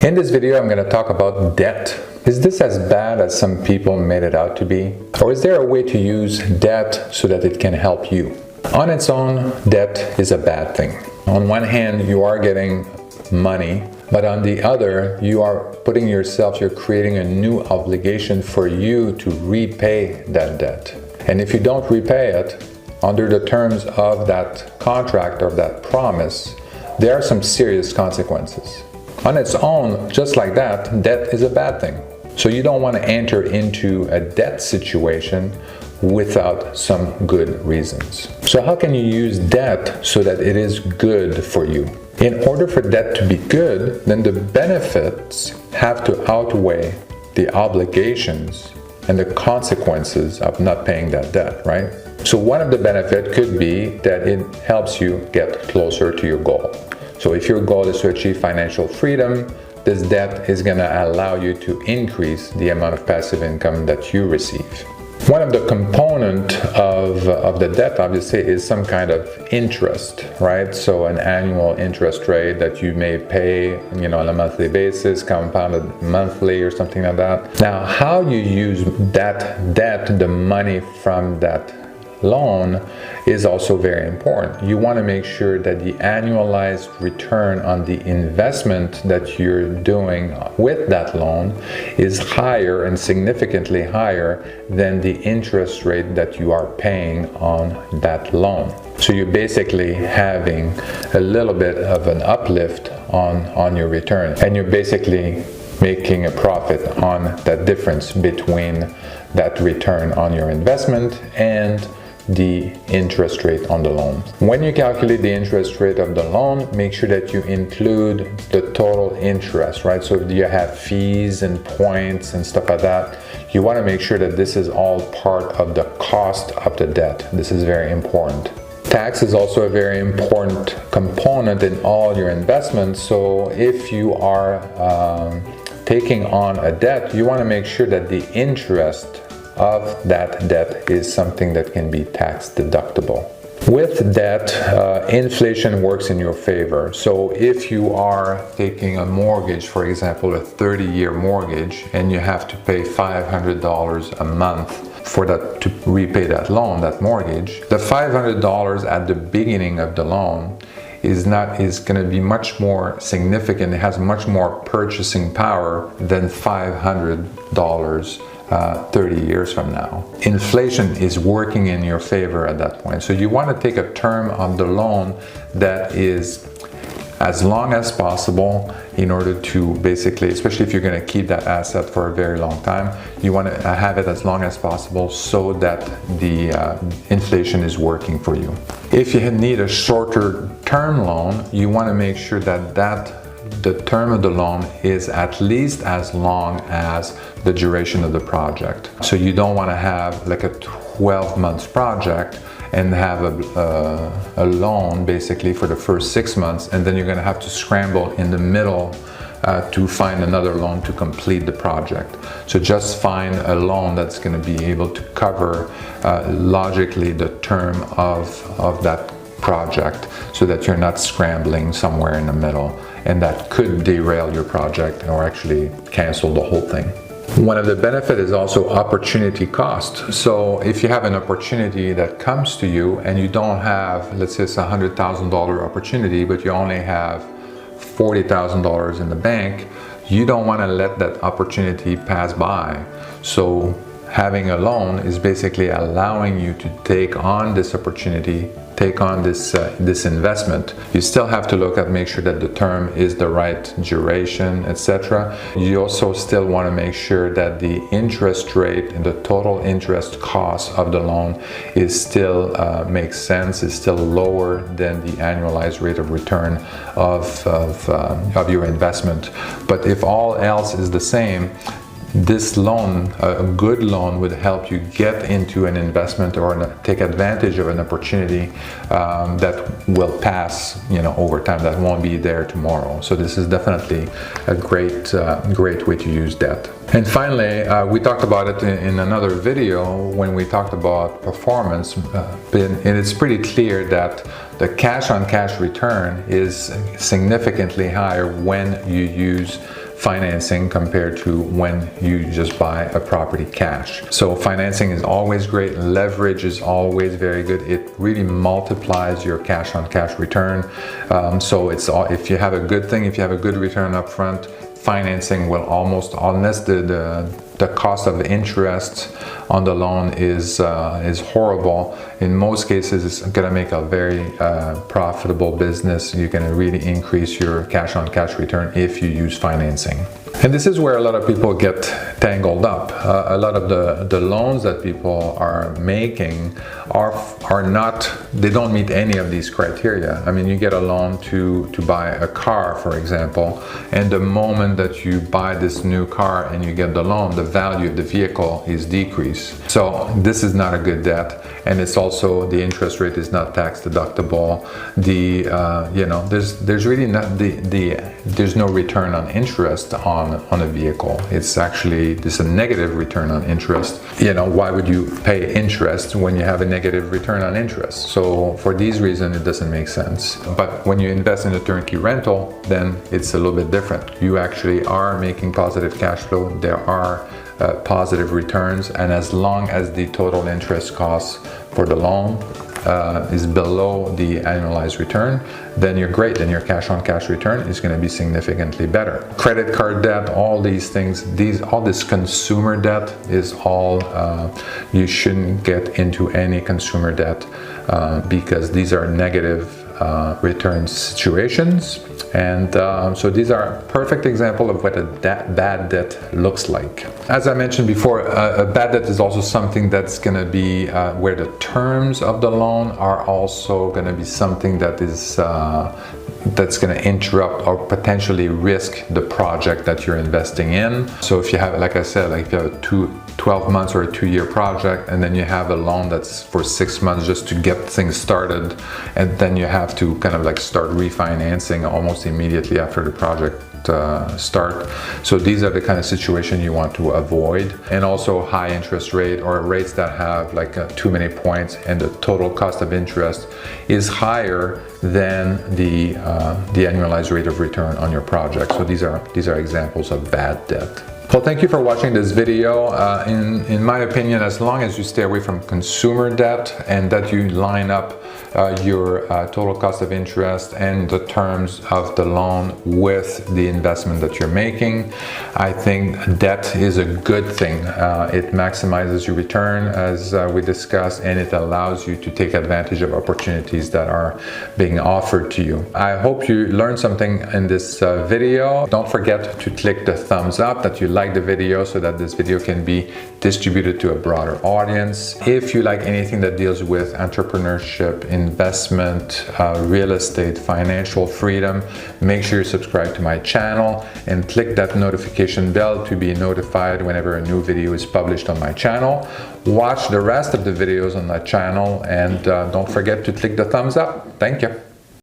In this video, I'm going to talk about debt. Is this as bad as some people made it out to be? Or is there a way to use debt so that it can help you? On its own, debt is a bad thing. On one hand, you are getting money, but on the other, you're creating a new obligation for you to repay that debt. And if you don't repay it, under the terms of that contract or that promise, there are some serious consequences. On its own, just like that, debt is a bad thing. So you don't want to enter into a debt situation without some good reasons. So how can you use debt so that it is good for you? In order for debt to be good, then the benefits have to outweigh the obligations and the consequences of not paying that debt, right? So one of the benefits could be that it helps you get closer to your goal. So if your goal is to achieve financial freedom, this debt is going to allow you to increase the amount of passive income that you receive. One of the components of the debt, obviously, is some kind of interest, right? So an annual interest rate that you may pay, on a monthly basis, compounded monthly or something like that. Now, how you use that debt, the money from that loan, is also very important. You want to make sure that the annualized return on the investment that you're doing with that loan is higher and significantly higher than the interest rate that you are paying on that loan. So you're basically having a little bit of an uplift on your return, and you're basically making a profit on that difference between that return on your investment and the interest rate on the loan. When you calculate the interest rate of the loan, make sure that you include the total interest, right? So if you have fees and points and stuff like that, you want to make sure that this is all part of the cost of the debt. This is very important. Tax is also a very important component in all your investments. So if you are taking on a debt, you want to make sure that the interest of that debt is something that can be tax deductible. With debt, inflation works in your favor. So if you are taking a mortgage, for example, a 30-year mortgage, and you have to pay $500 a month for that to repay that loan, that mortgage, the $500 at the beginning of the loan is going to be much more significant. It has much more purchasing power than $500 30 years from now. Inflation is working in your favor at that point. So you want to take a term on the loan that is as long as possible in order to basically, especially if you're going to keep that asset for a very long time, you want to have it as long as possible so that the inflation is working for you. If you need a shorter term loan, you want to make sure that the term of the loan is at least as long as the duration of the project. So you don't want to have like a 12-month project and have a loan basically for the first 6 months, and then you're going to have to scramble in the middle to find another loan to complete the project. So just find a loan that's going to be able to cover logically the term of that project, so that you're not scrambling somewhere in the middle, and that could derail your project or actually cancel the whole thing. One of the benefits is also opportunity cost. So if you have an opportunity that comes to you and you don't have, let's say it's a $100,000 opportunity, but you only have $40,000 in the bank, you don't want to let that opportunity pass by. So having a loan is basically allowing you to take on this opportunity, take on this investment. You still have to make sure that the term is the right duration, etc. You also still want to make sure that the interest rate and the total interest cost of the loan is still makes sense, is still lower than the annualized rate of return of your investment. But if all else is the same, this loan, a good loan, would help you get into an investment or take advantage of an opportunity that will pass, over time, that won't be there tomorrow. So this is definitely a great way to use debt. And finally, we talked about it in another video when we talked about performance, and it's pretty clear that the cash-on-cash return is significantly higher when you use financing compared to when you just buy a property cash. So financing is always great. Leverage is always very good. It really multiplies your cash on cash return. So it's all, if you have a good thing, if you have a good return up front, financing will almost, unless the cost of interest on the loan is horrible, in most cases it's going to make a very profitable business. You're going to really increase your cash on cash return if you use financing. And this is where a lot of people get tangled up. A lot of the loans that people are making are not, they don't meet any of these criteria. I mean, you get a loan to buy a car, for example, and the moment that you buy this new car and you get the loan, the value of the vehicle is decreased. So this is not a good debt, and it's also, the interest rate is not tax deductible. You know, there's really not there's no return on interest on a vehicle. It's actually, there's a negative return on interest. You know, why would you pay interest when you have a negative return on interest? So for these reasons, it doesn't make sense. But when you invest in a turnkey rental, then it's a little bit different. You actually are making positive cash flow. There are positive returns, and as long as the total interest cost for the loan is below the annualized return, then you're great. Then your cash on cash return is going to be significantly better. Credit card debt, all these things, all this consumer debt is all, you shouldn't get into any consumer debt because these are negative return situations. And so these are a perfect example of what a bad debt looks like. As I mentioned before, a bad debt is also something that's going to be where the terms of the loan are also going to be something that is that's going to interrupt or potentially risk the project that you're investing in. So if you have, like I said, like if you have a 12 months or a 2-year project, and then you have a loan that's for 6 months just to get things started, and then you have to kind of like start refinancing almost immediately after the project start. So these are the kind of situation you want to avoid. And also high interest rate, or rates that have like too many points and the total cost of interest is higher than the annualized rate of return on your project. So these are examples of bad debt. Well, thank you for watching this video. In my opinion, as long as you stay away from consumer debt and that you line up your total cost of interest and the terms of the loan with the investment that you're making, I think debt is a good thing. It maximizes your return, as we discussed, and it allows you to take advantage of opportunities that are being offered to you. I hope you learned something in this video. Don't forget to click the thumbs up that you like the video so that this video can be distributed to a broader audience. If you like anything that deals with entrepreneurship, investment, real estate, financial freedom, make sure you subscribe to my channel and click that notification bell to be notified whenever a new video is published on my channel. Watch the rest of the videos on that channel, and don't forget to click the thumbs up. Thank you.